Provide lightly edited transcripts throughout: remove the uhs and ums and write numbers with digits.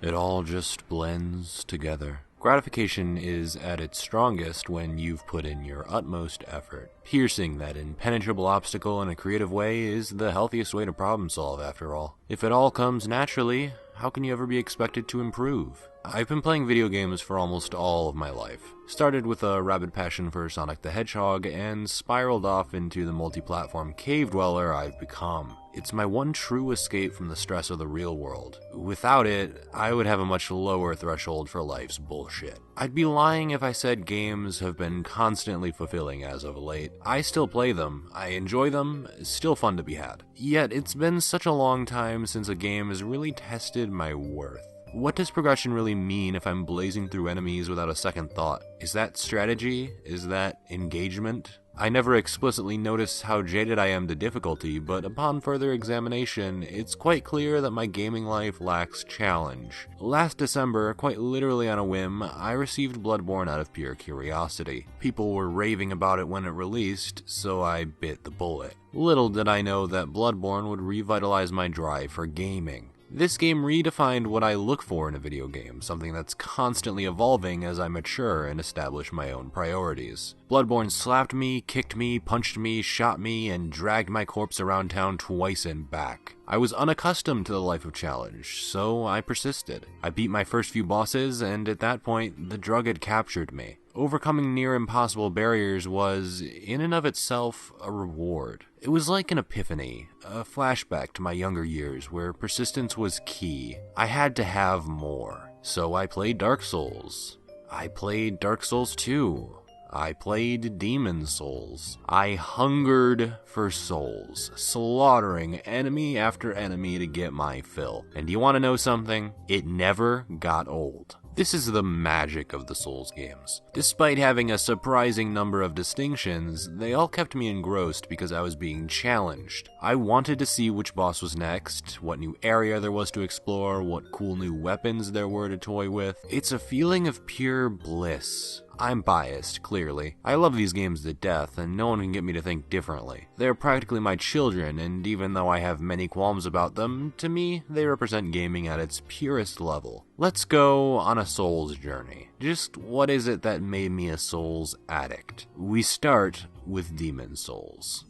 It all just blends together. Gratification is at its strongest when you've put in your utmost effort. Piercing that impenetrable obstacle in a creative way is the healthiest way to problem solve, after all. If it all comes naturally, how can you ever be expected to improve? I've been playing video games for almost all of my life. Started with a rabid passion for Sonic the Hedgehog and spiraled off into the multi-platform cave dweller I've become. It's my one true escape from the stress of the real world. Without it, I would have a much lower threshold for life's bullshit. I'd be lying if I said games have been constantly fulfilling as of late. I still play them, I enjoy them, it's still fun to be had. Yet it's been such a long time since a game has really tested my worth. What does progression really mean if I'm blazing through enemies without a second thought? Is that strategy? Is that engagement? I never explicitly notice how jaded I am to difficulty, but upon further examination, it's quite clear that my gaming life lacks challenge. Last December, quite literally on a whim, I received Bloodborne out of pure curiosity. People were raving about it when it released, so I bit the bullet. Little did I know that Bloodborne would revitalize my drive for gaming. This game redefined what I look for in a video game, something that's constantly evolving as I mature and establish my own priorities. Bloodborne slapped me, kicked me, punched me, shot me, and dragged my corpse around town twice and back. I was unaccustomed to the life of challenge, so I persisted. I beat my first few bosses, and at that point, the drug had captured me. Overcoming near impossible barriers was, in and of itself, a reward. It was like an epiphany, a flashback to my younger years where persistence was key. I had to have more. So I played Dark Souls. I played Dark Souls 2. I played Demon Souls. I hungered for souls, slaughtering enemy after enemy to get my fill. And do you want to know something? It never got old. This is the magic of the Souls games. Despite having a surprising number of distinctions, they all kept me engrossed because I was being challenged. I wanted to see which boss was next, what new area there was to explore, what cool new weapons there were to toy with. It's a feeling of pure bliss. I'm biased, clearly. I love these games to death, and no one can get me to think differently. They're practically my children, and even though I have many qualms about them, to me, they represent gaming at its purest level. Let's go on a Souls journey. Just what is it that made me a Souls addict? We start with Demon Souls.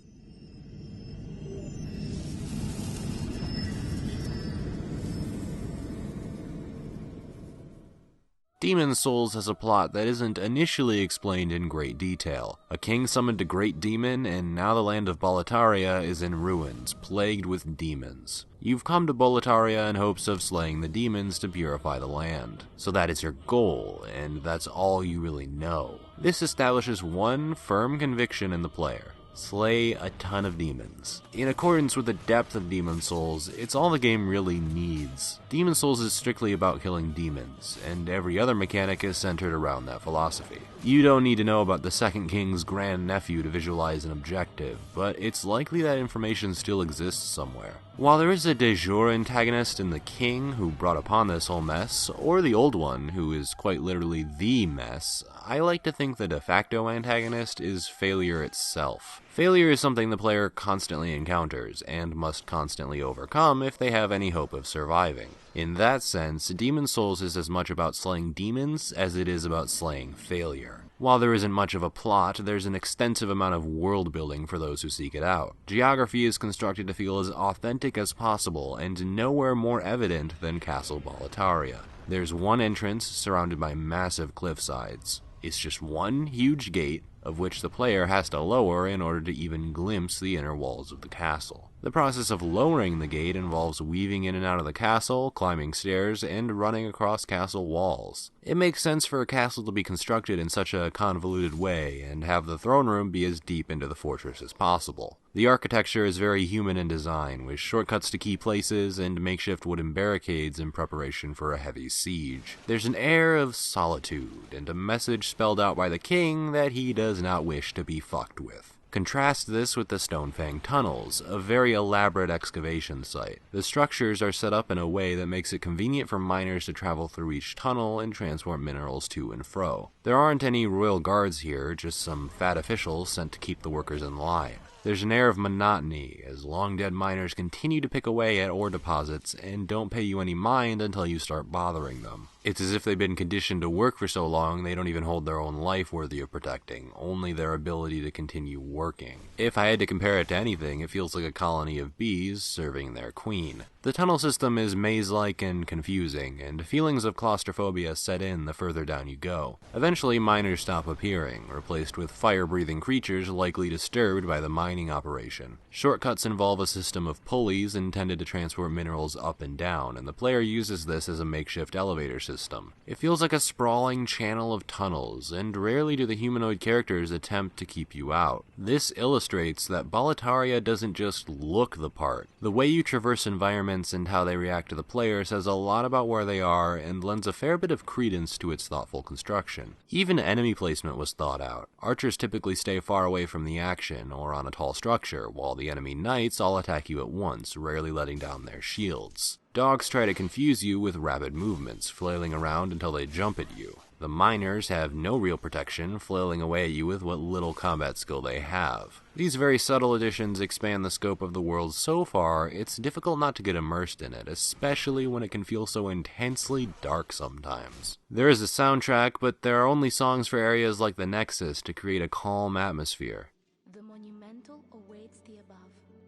Demon Souls has a plot that isn't initially explained in great detail. A king summoned a great demon, and now the land of Boletaria is in ruins, plagued with demons. You've come to Boletaria in hopes of slaying the demons to purify the land. So that is your goal, and that's all you really know. This establishes one firm conviction in the player. Slay a ton of demons. In accordance with the depth of Demon Souls, it's all the game really needs. Demon Souls is strictly about killing demons, and every other mechanic is centered around that philosophy. You don't need to know about the Second King's grandnephew to visualize an objective, but it's likely that information still exists somewhere. While there is a de jure antagonist in the King who brought upon this whole mess, or the Old One who is quite literally the mess, I like to think the de facto antagonist is failure itself. Failure is something the player constantly encounters, and must constantly overcome if they have any hope of surviving. In that sense, Demon Souls is as much about slaying demons as it is about slaying failure. While there isn't much of a plot, there's an extensive amount of world building for those who seek it out. Geography is constructed to feel as authentic as possible, and nowhere more evident than Castle Boletaria. There's one entrance surrounded by massive cliffsides. It's just one huge gate, of which the player has to lower in order to even glimpse the inner walls of the castle. The process of lowering the gate involves weaving in and out of the castle, climbing stairs, and running across castle walls. It makes sense for a castle to be constructed in such a convoluted way, and have the throne room be as deep into the fortress as possible. The architecture is very human in design, with shortcuts to key places and makeshift wooden barricades in preparation for a heavy siege. There's an air of solitude, and a message spelled out by the king that he does not wish to be fucked with. Contrast this with the Stonefang Tunnels, a very elaborate excavation site. The structures are set up in a way that makes it convenient for miners to travel through each tunnel and transport minerals to and fro. There aren't any royal guards here, just some fat officials sent to keep the workers in line. There's an air of monotony as long-dead miners continue to pick away at ore deposits and don't pay you any mind until you start bothering them. It's as if they've been conditioned to work for so long they don't even hold their own life worthy of protecting, only their ability to continue working. If I had to compare it to anything, it feels like a colony of bees serving their queen. The tunnel system is maze-like and confusing, and feelings of claustrophobia set in the further down you go. Eventually, miners stop appearing, replaced with fire-breathing creatures likely disturbed by the mining operation. Shortcuts involve a system of pulleys intended to transport minerals up and down, and the player uses this as a makeshift elevator system. It feels like a sprawling channel of tunnels, and rarely do the humanoid characters attempt to keep you out. This illustrates that Boletaria doesn't just look the part. The way you traverse environments and how they react to the player says a lot about where they are and lends a fair bit of credence to its thoughtful construction. Even enemy placement was thought out. Archers typically stay far away from the action or on a tall structure, while the enemy knights all attack you at once, rarely letting down their shields. Dogs try to confuse you with rapid movements, flailing around until they jump at you. The miners have no real protection, flailing away at you with what little combat skill they have. These very subtle additions expand the scope of the world so far, it's difficult not to get immersed in it, especially when it can feel so intensely dark sometimes. There is a soundtrack, but there are only songs for areas like the Nexus to create a calm atmosphere. The monumental awaits the above.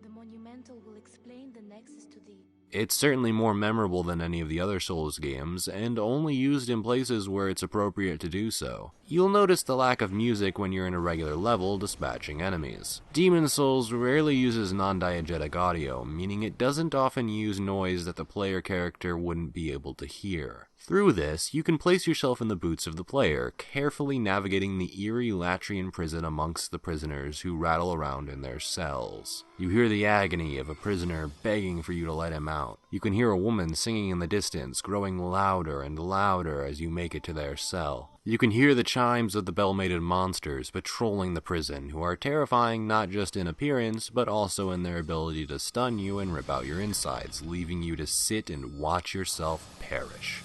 The monumental will explain the Nexus to thee. It's certainly more memorable than any of the other Souls games, and only used in places where it's appropriate to do so. You'll notice the lack of music when you're in a regular level dispatching enemies. Demon Souls rarely uses non-diegetic audio, meaning it doesn't often use noise that the player character wouldn't be able to hear. Through this, you can place yourself in the boots of the player, carefully navigating the eerie Latrian prison amongst the prisoners who rattle around in their cells. You hear the agony of a prisoner begging for you to let him out. You can hear a woman singing in the distance, growing louder and louder as you make it to their cell. You can hear the chimes of the bell-mated monsters patrolling the prison, who are terrifying not just in appearance, but also in their ability to stun you and rip out your insides, leaving you to sit and watch yourself perish.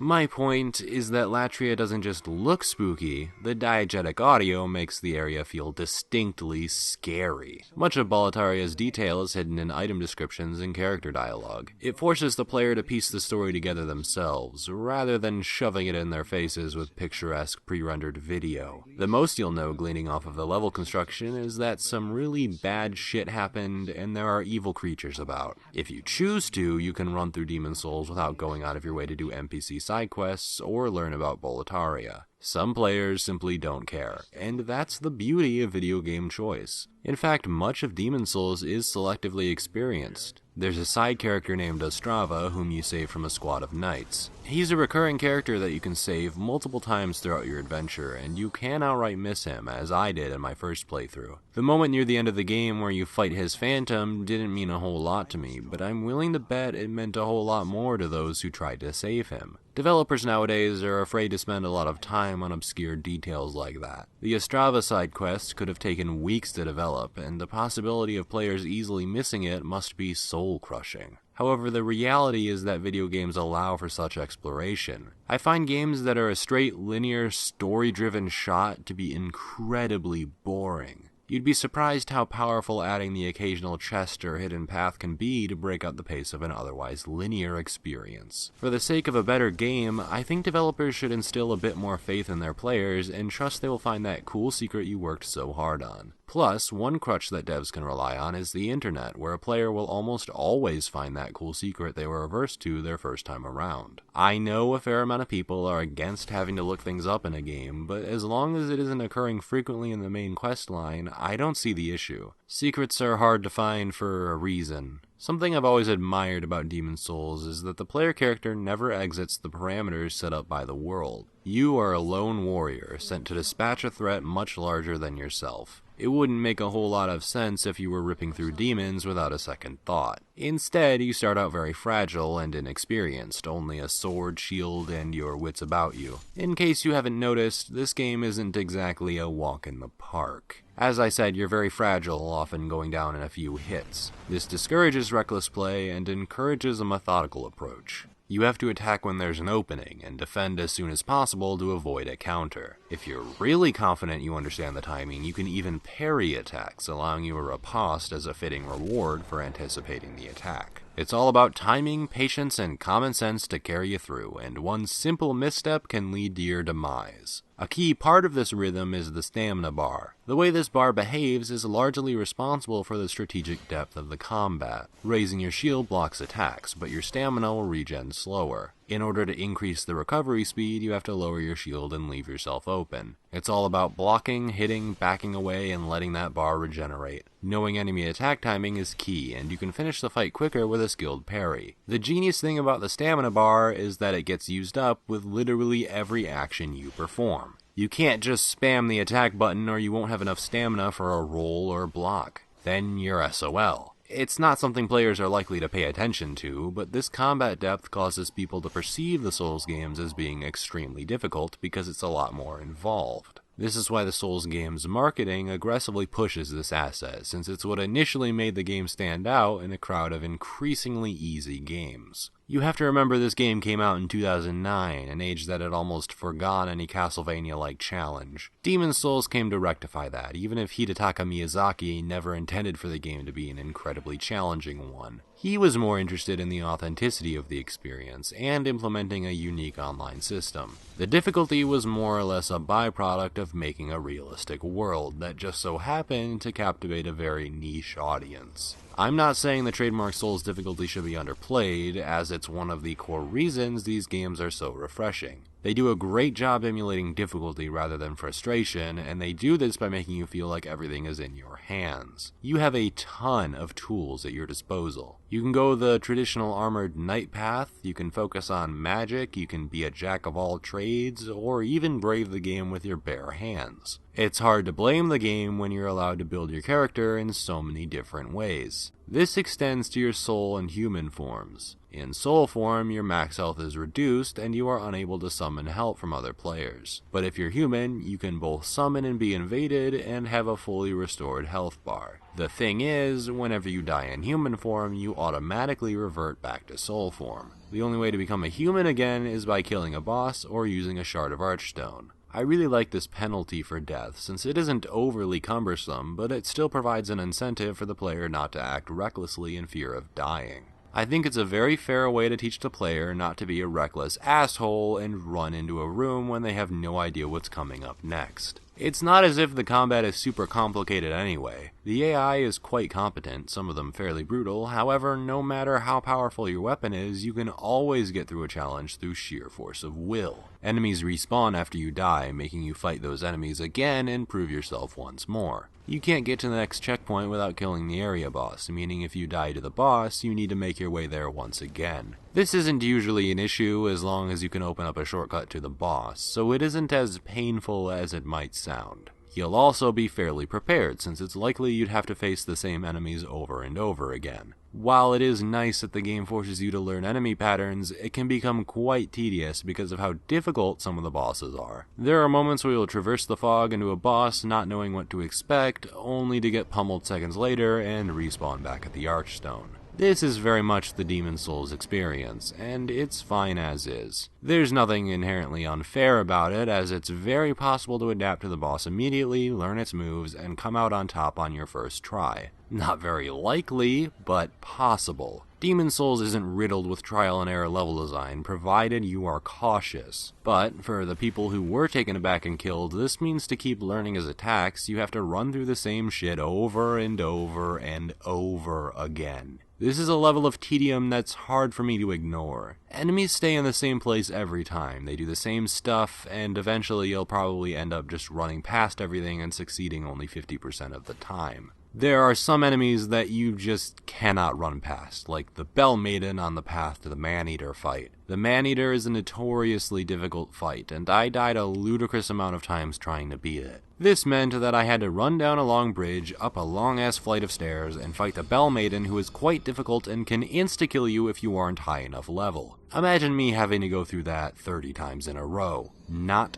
My point is that Latria doesn't just look spooky, the diegetic audio makes the area feel distinctly scary. Much of Boletaria's detail is hidden in item descriptions and character dialogue. It forces the player to piece the story together themselves, rather than shoving it in their faces with picturesque pre-rendered video. The most you'll know gleaning off of the level construction is that some really bad shit happened and there are evil creatures about. If you choose to, you can run through Demon Souls without going out of your way to do NPC side quests or learn about Boletaria. Some players simply don't care, and that's the beauty of video game choice. In fact, much of Demon Souls is selectively experienced. There's a side character named Ostrava whom you save from a squad of knights. He's a recurring character that you can save multiple times throughout your adventure, and you can outright miss him, as I did in my first playthrough. The moment near the end of the game where you fight his phantom didn't mean a whole lot to me, but I'm willing to bet it meant a whole lot more to those who tried to save him. Developers nowadays are afraid to spend a lot of time on obscure details like that. The Ostrava side quest could have taken weeks to develop, and the possibility of players easily missing it must be soul-crushing. However, the reality is that video games allow for such exploration. I find games that are a straight, linear, story-driven shot to be incredibly boring. You'd be surprised how powerful adding the occasional chest or hidden path can be to break out the pace of an otherwise linear experience. For the sake of a better game, I think developers should instill a bit more faith in their players and trust they will find that cool secret you worked so hard on. Plus, one crutch that devs can rely on is the internet, where a player will almost always find that cool secret they were averse to their first time around. I know a fair amount of people are against having to look things up in a game, but as long as it isn't occurring frequently in the main quest line, I don't see the issue. Secrets are hard to find for a reason. Something I've always admired about Demon Souls is that the player character never exits the parameters set up by the world. You are a lone warrior sent to dispatch a threat much larger than yourself. It wouldn't make a whole lot of sense if you were ripping through demons without a second thought. Instead, you start out very fragile and inexperienced, only a sword, shield, and your wits about you. In case you haven't noticed, this game isn't exactly a walk in the park. As I said, you're very fragile, often going down in a few hits. This discourages reckless play and encourages a methodical approach. You have to attack when there's an opening, and defend as soon as possible to avoid a counter. If you're really confident you understand the timing, you can even parry attacks, allowing you a riposte as a fitting reward for anticipating the attack. It's all about timing, patience, and common sense to carry you through, and one simple misstep can lead to your demise. A key part of this rhythm is the stamina bar. The way this bar behaves is largely responsible for the strategic depth of the combat. Raising your shield blocks attacks, but your stamina will regen slower. In order to increase the recovery speed, you have to lower your shield and leave yourself open. It's all about blocking, hitting, backing away, and letting that bar regenerate. Knowing enemy attack timing is key, and you can finish the fight quicker with a skilled parry. The genius thing about the stamina bar is that it gets used up with literally every action you perform. You can't just spam the attack button or you won't have enough stamina for a roll or block. Then you're SOL. It's not something players are likely to pay attention to, but this combat depth causes people to perceive the Souls games as being extremely difficult because it's a lot more involved. This is why the Souls games marketing aggressively pushes this asset, since it's what initially made the game stand out in a crowd of increasingly easy games. You have to remember this game came out in 2009, an age that had almost forgone any Castlevania-like challenge. Demon's Souls came to rectify that, even if Hidetaka Miyazaki never intended for the game to be an incredibly challenging one. He was more interested in the authenticity of the experience and implementing a unique online system. The difficulty was more or less a byproduct of making a realistic world that just so happened to captivate a very niche audience. I'm not saying the trademark Souls difficulty should be underplayed, as it's one of the core reasons these games are so refreshing. They do a great job emulating difficulty rather than frustration, and they do this by making you feel like everything is in your hands. You have a ton of tools at your disposal. You can go the traditional armored knight path, you can focus on magic, you can be a jack of all trades, or even brave the game with your bare hands. It's hard to blame the game when you're allowed to build your character in so many different ways. This extends to your soul and human forms. In soul form, your max health is reduced and you are unable to summon help from other players. But if you're human, you can both summon and be invaded and have a fully restored health bar. The thing is, whenever you die in human form, you automatically revert back to soul form. The only way to become a human again is by killing a boss or using a shard of archstone. I really like this penalty for death, since it isn't overly cumbersome, but it still provides an incentive for the player not to act recklessly in fear of dying. I think it's a very fair way to teach the player not to be a reckless asshole and run into a room when they have no idea what's coming up next. It's not as if the combat is super complicated anyway. The AI is quite competent, some of them fairly brutal, however, no matter how powerful your weapon is, you can always get through a challenge through sheer force of will. Enemies respawn after you die, making you fight those enemies again and prove yourself once more. You can't get to the next checkpoint without killing the area boss, meaning if you die to the boss, you need to make your way there once again. This isn't usually an issue as long as you can open up a shortcut to the boss, so it isn't as painful as it might sound. You'll also be fairly prepared, since it's likely you'd have to face the same enemies over and over again. While it is nice that the game forces you to learn enemy patterns, it can become quite tedious because of how difficult some of the bosses are. There are moments where you'll traverse the fog into a boss not knowing what to expect, only to get pummeled seconds later and respawn back at the Archstone. This is very much the Demon's Souls experience, and it's fine as is. There's nothing inherently unfair about it, as it's very possible to adapt to the boss immediately, learn its moves, and come out on top on your first try. Not very likely, but possible. Demon's Souls isn't riddled with trial and error level design, provided you are cautious. But, for the people who were taken aback and killed, this means to keep learning his attacks, you have to run through the same shit over and over and over again. This is a level of tedium that's hard for me to ignore. Enemies stay in the same place every time, they do the same stuff, and eventually you'll probably end up just running past everything and succeeding only 50% of the time. There are some enemies that you just cannot run past, like the Bell Maiden on the path to the Man-Eater fight. The Man-Eater is a notoriously difficult fight, and I died a ludicrous amount of times trying to beat it. This meant that I had to run down a long bridge, up a long-ass flight of stairs, and fight the Bell Maiden, who is quite difficult and can insta-kill you if you aren't high enough level. Imagine me having to go through that 30 times in a row. Not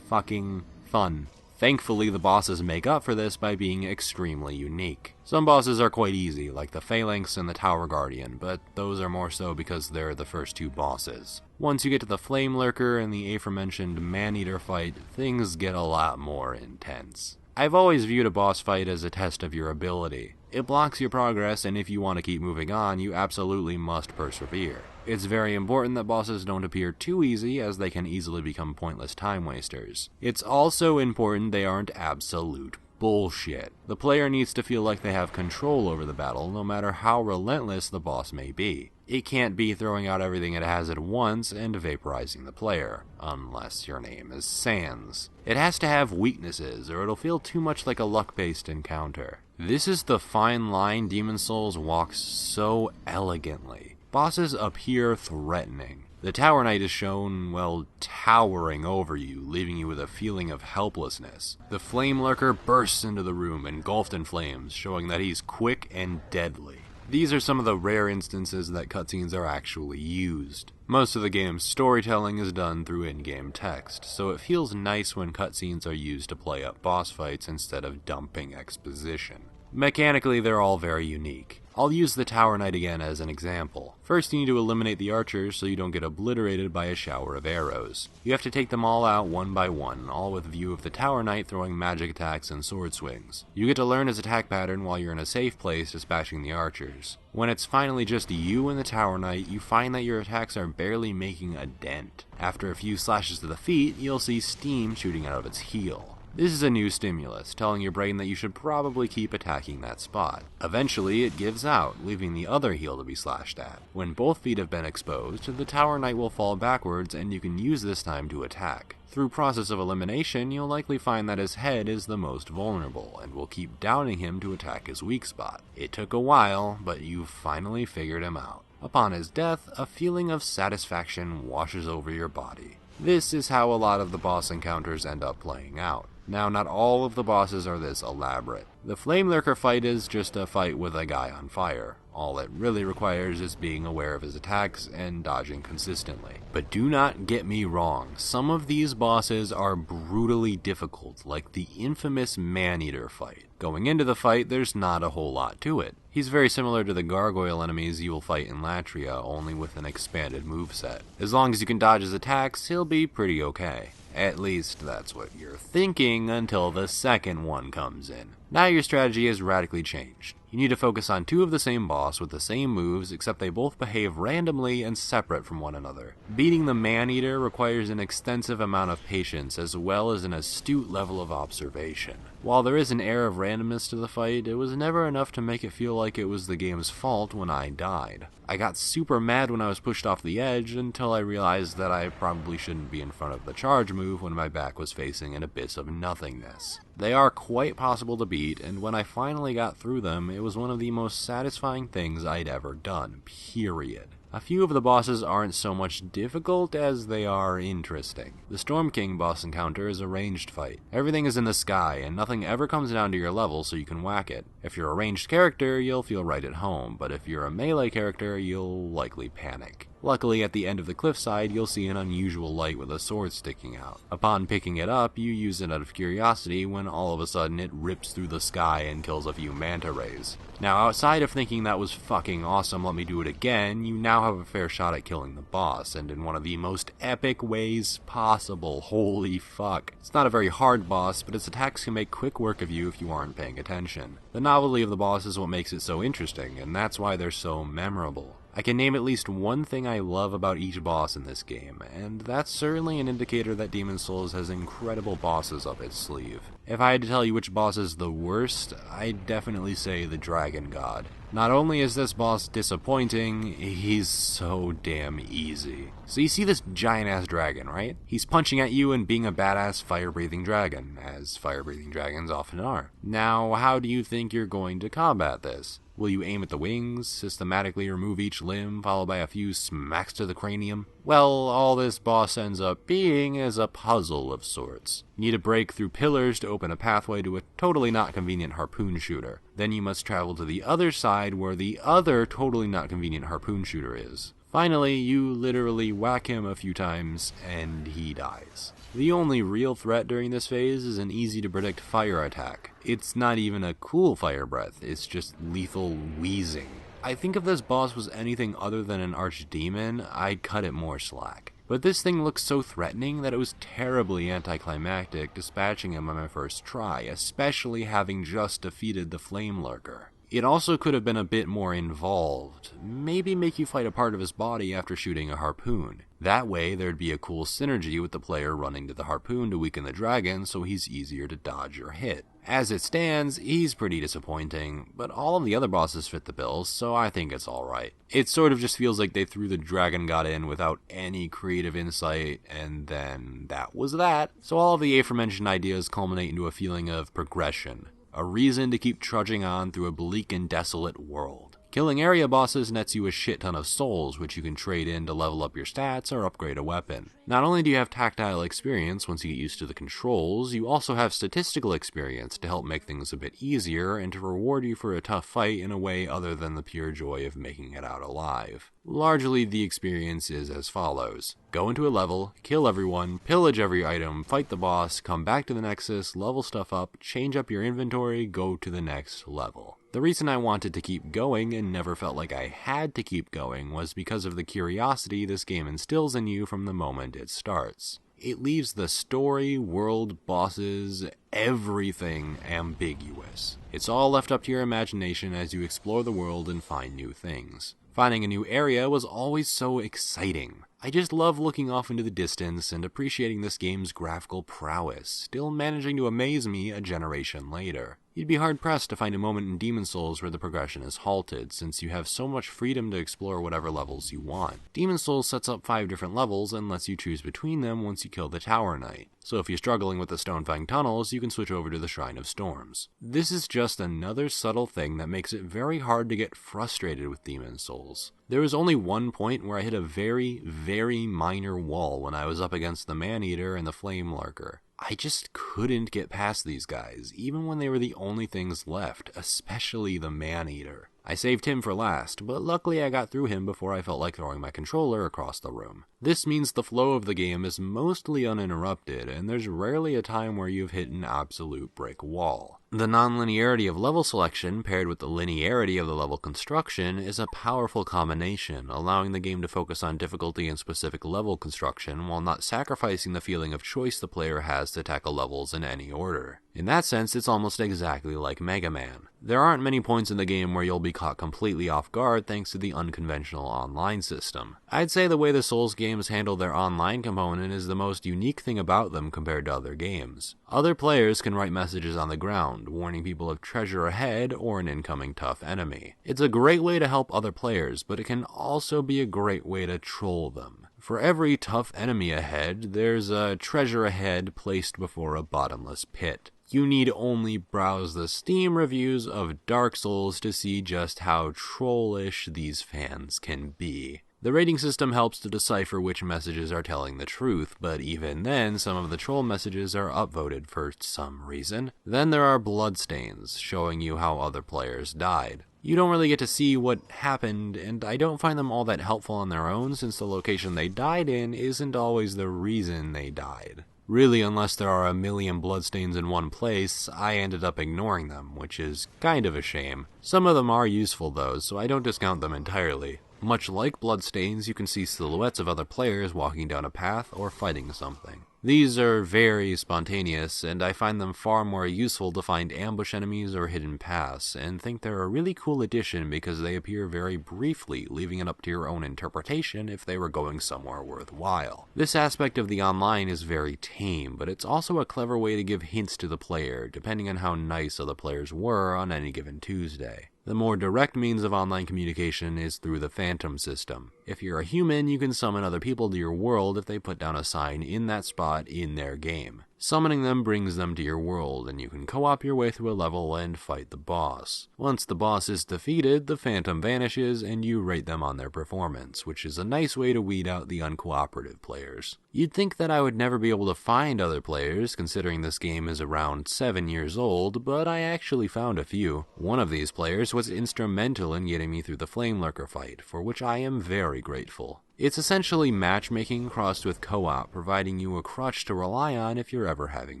fucking fun. Thankfully, the bosses make up for this by being extremely unique. Some bosses are quite easy, like the Phalanx and the Tower Guardian, but those are more so because they're the first two bosses. Once you get to the Flame Lurker and the aforementioned Man-Eater fight, things get a lot more intense. I've always viewed a boss fight as a test of your ability. It blocks your progress, and if you want to keep moving on, you absolutely must persevere. It's very important that bosses don't appear too easy, as they can easily become pointless time wasters. It's also important they aren't absolute bullshit. The player needs to feel like they have control over the battle, no matter how relentless the boss may be. It can't be throwing out everything it has at once and vaporizing the player, unless your name is Sans. It has to have weaknesses, or it'll feel too much like a luck-based encounter. This is the fine line Demon's Souls walks so elegantly. Bosses appear threatening. The Tower Knight is shown, well, towering over you, leaving you with a feeling of helplessness. The Flame Lurker bursts into the room, engulfed in flames, showing that he's quick and deadly. These are some of the rare instances that cutscenes are actually used. Most of the game's storytelling is done through in-game text, so it feels nice when cutscenes are used to play up boss fights instead of dumping exposition. Mechanically, they're all very unique. I'll use the Tower Knight again as an example. First, you need to eliminate the archers so you don't get obliterated by a shower of arrows. You have to take them all out one by one, all with view of the Tower Knight throwing magic attacks and sword swings. You get to learn his attack pattern while you're in a safe place dispatching the archers. When it's finally just you and the Tower Knight, you find that your attacks are barely making a dent. After a few slashes to the feet, you'll see steam shooting out of its heel. This is a new stimulus, telling your brain that you should probably keep attacking that spot. Eventually, it gives out, leaving the other heel to be slashed at. When both feet have been exposed, the Tower Knight will fall backwards and you can use this time to attack. Through process of elimination, you'll likely find that his head is the most vulnerable, and will keep downing him to attack his weak spot. It took a while, but you've finally figured him out. Upon his death, a feeling of satisfaction washes over your body. This is how a lot of the boss encounters end up playing out. Now, not all of the bosses are this elaborate. The Flame Lurker fight is just a fight with a guy on fire. All it really requires is being aware of his attacks and dodging consistently. But do not get me wrong, some of these bosses are brutally difficult, like the infamous Man-Eater fight. Going into the fight, there's not a whole lot to it. He's very similar to the gargoyle enemies you will fight in Latria, only with an expanded moveset. As long as you can dodge his attacks, he'll be pretty okay. At least, that's what you're thinking until the second one comes in. Now your strategy has radically changed. You need to focus on two of the same boss with the same moves, except they both behave randomly and separate from one another. Beating the Man-Eater requires an extensive amount of patience, as well as an astute level of observation. While there is an air of randomness to the fight, it was never enough to make it feel like it was the game's fault when I died. I got super mad when I was pushed off the edge, until I realized that I probably shouldn't be in front of the charge move when my back was facing an abyss of nothingness. They are quite possible to beat, and when I finally got through them, it was one of the most satisfying things I'd ever done, period. A few of the bosses aren't so much difficult as they are interesting. The Storm King boss encounter is a ranged fight. Everything is in the sky, and nothing ever comes down to your level so you can whack it. If you're a ranged character, you'll feel right at home, but if you're a melee character, you'll likely panic. Luckily, at the end of the cliffside, you'll see an unusual light with a sword sticking out. Upon picking it up, you use it out of curiosity when all of a sudden it rips through the sky and kills a few manta rays. Now, outside of thinking that was fucking awesome, let me do it again, you now have a fair shot at killing the boss, and in one of the most epic ways possible. Holy fuck. It's not a very hard boss, but its attacks can make quick work of you if you aren't paying attention. The novelty of the boss is what makes it so interesting, and that's why they're so memorable. I can name at least one thing I love about each boss in this game, and that's certainly an indicator that Demon's Souls has incredible bosses up its sleeve. If I had to tell you which boss is the worst, I'd definitely say the Dragon God. Not only is this boss disappointing, he's so damn easy. So you see this giant-ass dragon, right? He's punching at you and being a badass fire-breathing dragon, as fire-breathing dragons often are. Now, how do you think you're going to combat this? Will you aim at the wings, systematically remove each limb, followed by a few smacks to the cranium? Well, all this boss ends up being is a puzzle of sorts. You need to break through pillars to open a pathway to a totally not convenient harpoon shooter. Then you must travel to the other side where the other totally not convenient harpoon shooter is. Finally, you literally whack him a few times, and he dies. The only real threat during this phase is an easy-to-predict fire attack. It's not even a cool fire breath, it's just lethal wheezing. I think if this boss was anything other than an archdemon, I'd cut it more slack. But this thing looks so threatening that it was terribly anticlimactic dispatching him on my first try, especially having just defeated the Flame Lurker. It also could have been a bit more involved, maybe make you fight a part of his body after shooting a harpoon. That way there'd be a cool synergy with the player running to the harpoon to weaken the dragon so he's easier to dodge or hit. As it stands, he's pretty disappointing, but all of the other bosses fit the bill, so I think it's alright. It sort of just feels like they threw the Dragon God in without any creative insight, and then that was that. So all of the aforementioned ideas culminate into a feeling of progression. A reason to keep trudging on through a bleak and desolate world. Killing area bosses nets you a shit ton of souls, which you can trade in to level up your stats or upgrade a weapon. Not only do you have tactile experience once you get used to the controls, you also have statistical experience to help make things a bit easier and to reward you for a tough fight in a way other than the pure joy of making it out alive. Largely, the experience is as follows. Go into a level, kill everyone, pillage every item, fight the boss, come back to the Nexus, level stuff up, change up your inventory, go to the next level. The reason I wanted to keep going and never felt like I had to keep going was because of the curiosity this game instills in you from the moment it starts. It leaves the story, world, bosses, everything ambiguous. It's all left up to your imagination as you explore the world and find new things. Finding a new area was always so exciting. I just love looking off into the distance and appreciating this game's graphical prowess, still managing to amaze me a generation later. You'd be hard-pressed to find a moment in Demon's Souls where the progression is halted, since you have so much freedom to explore whatever levels you want. Demon's Souls sets up 5 different levels and lets you choose between them once you kill the Tower Knight. So if you're struggling with the Stonefang tunnels, you can switch over to the Shrine of Storms. This is just another subtle thing that makes it very hard to get frustrated with Demon's Souls. There was only one point where I hit a very, very minor wall when I was up against the Maneater and the Flame Lurker. I just couldn't get past these guys, even when they were the only things left, especially the Maneater. I saved him for last, but luckily I got through him before I felt like throwing my controller across the room. This means the flow of the game is mostly uninterrupted, and there's rarely a time where you've hit an absolute brick wall. The non-linearity of level selection paired with the linearity of the level construction is a powerful combination, allowing the game to focus on difficulty and specific level construction while not sacrificing the feeling of choice the player has to tackle levels in any order. In that sense, it's almost exactly like Mega Man. There aren't many points in the game where you'll be caught completely off guard thanks to the unconventional online system. I'd say the way the Souls games handle their online component is the most unique thing about them compared to other games. Other players can write messages on the ground, warning people of treasure ahead or an incoming tough enemy. It's a great way to help other players, but it can also be a great way to troll them. For every tough enemy ahead, there's a treasure ahead placed before a bottomless pit. You need only browse the Steam reviews of Dark Souls to see just how trollish these fans can be. The rating system helps to decipher which messages are telling the truth, but even then, some of the troll messages are upvoted for some reason. Then there are bloodstains, showing you how other players died. You don't really get to see what happened, and I don't find them all that helpful on their own, since the location they died in isn't always the reason they died. Really, unless there are a million bloodstains in one place, I ended up ignoring them, which is kind of a shame. Some of them are useful though, so I don't discount them entirely. Much like bloodstains, you can see silhouettes of other players walking down a path or fighting something. These are very spontaneous, and I find them far more useful to find ambush enemies or hidden paths, and think they're a really cool addition because they appear very briefly, leaving it up to your own interpretation if they were going somewhere worthwhile. This aspect of the online is very tame, but it's also a clever way to give hints to the player, depending on how nice other players were on any given Tuesday. The more direct means of online communication is through the Phantom system. If you're a human, you can summon other people to your world if they put down a sign in that spot in their game. Summoning them brings them to your world, and you can co-op your way through a level and fight the boss. Once the boss is defeated, the phantom vanishes and you rate them on their performance, which is a nice way to weed out the uncooperative players. You'd think that I would never be able to find other players, considering this game is around 7 years old, but I actually found a few. One of these players was instrumental in getting me through the Flame Lurker fight, for which I am very grateful. It's essentially matchmaking crossed with co-op, providing you a crutch to rely on if you're ever having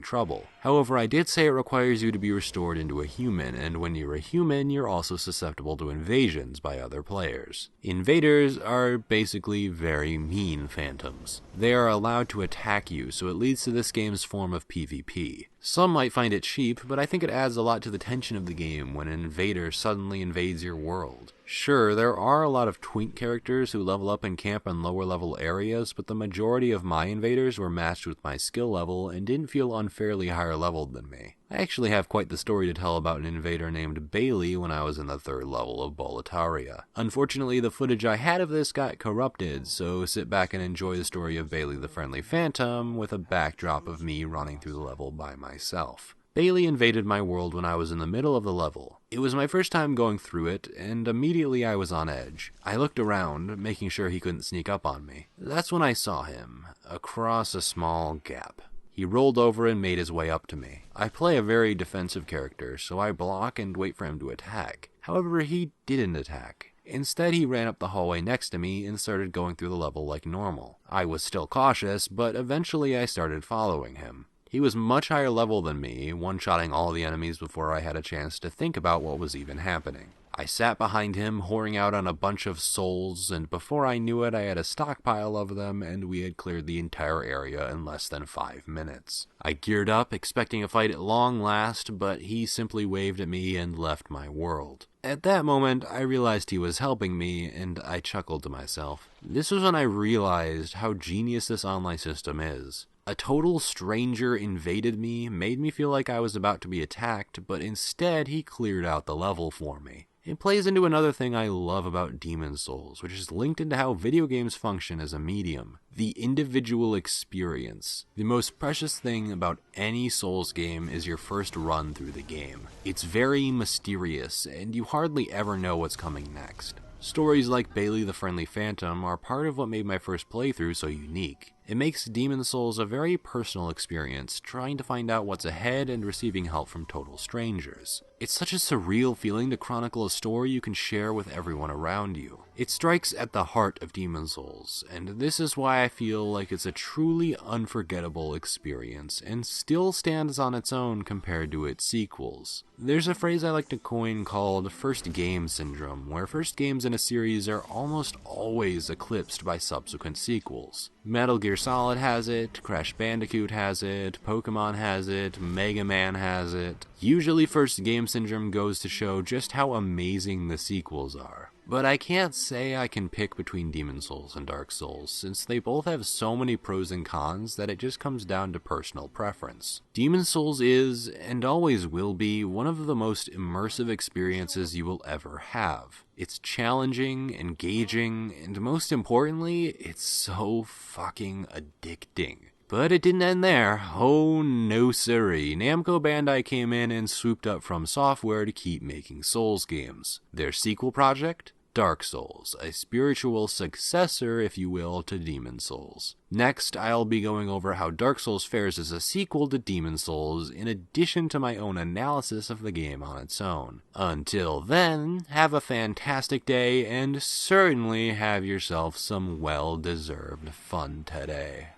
trouble. However, I did say it requires you to be restored into a human, and when you're a human, you're also susceptible to invasions by other players. Invaders are basically very mean phantoms. They are allowed to attack you, so it leads to this game's form of PvP. Some might find it cheap, but I think it adds a lot to the tension of the game when an invader suddenly invades your world. Sure, there are a lot of twink characters who level up and camp in lower level areas, but the majority of my invaders were matched with my skill level and didn't feel unfairly higher leveled than me. I actually have quite the story to tell about an invader named Bailey when I was in the 3rd level of Boletaria. Unfortunately, the footage I had of this got corrupted, so sit back and enjoy the story of Bailey the Friendly Phantom with a backdrop of me running through the level by myself. Bailey invaded my world when I was in the middle of the level. It was my first time going through it, and immediately I was on edge. I looked around, making sure he couldn't sneak up on me. That's when I saw him, across a small gap. He rolled over and made his way up to me. I play a very defensive character, so I block and wait for him to attack. However, he didn't attack. Instead, he ran up the hallway next to me and started going through the level like normal. I was still cautious, but eventually I started following him. He was much higher level than me, one-shotting all the enemies before I had a chance to think about what was even happening. I sat behind him, whoring out on a bunch of souls, and before I knew it, I had a stockpile of them, and we had cleared the entire area in less than 5 minutes. I geared up, expecting a fight at long last, but he simply waved at me and left my world. At that moment, I realized he was helping me, and I chuckled to myself. This was when I realized how genius this online system is. A total stranger invaded me, made me feel like I was about to be attacked, but instead he cleared out the level for me. It plays into another thing I love about Demon's Souls, which is linked into how video games function as a medium. The individual experience. The most precious thing about any Souls game is your first run through the game. It's very mysterious, and you hardly ever know what's coming next. Stories like Bailey the Friendly Phantom are part of what made my first playthrough so unique. It makes Demon's Souls a very personal experience, trying to find out what's ahead and receiving help from total strangers. It's such a surreal feeling to chronicle a story you can share with everyone around you. It strikes at the heart of Demon's Souls, and this is why I feel like it's a truly unforgettable experience, and still stands on its own compared to its sequels. There's a phrase I like to coin called first game syndrome, where first games in a series are almost always eclipsed by subsequent sequels. Metal Gear Solid has it, Crash Bandicoot has it, Pokemon has it, Mega Man has it. Usually first game syndrome goes to show just how amazing the sequels are. But I can't say I can pick between Demon's Souls and Dark Souls, since they both have so many pros and cons that it just comes down to personal preference. Demon's Souls is, and always will be, one of the most immersive experiences you will ever have. It's challenging, engaging, and most importantly, it's so fucking addicting. But it didn't end there. Oh no siree. Namco Bandai came in and swooped up From Software to keep making Souls games. Their sequel project? Dark Souls, a spiritual successor, if you will, to Demon's Souls. Next, I'll be going over how Dark Souls fares as a sequel to Demon's Souls, in addition to my own analysis of the game on its own. Until then, have a fantastic day, and certainly have yourself some well-deserved fun today.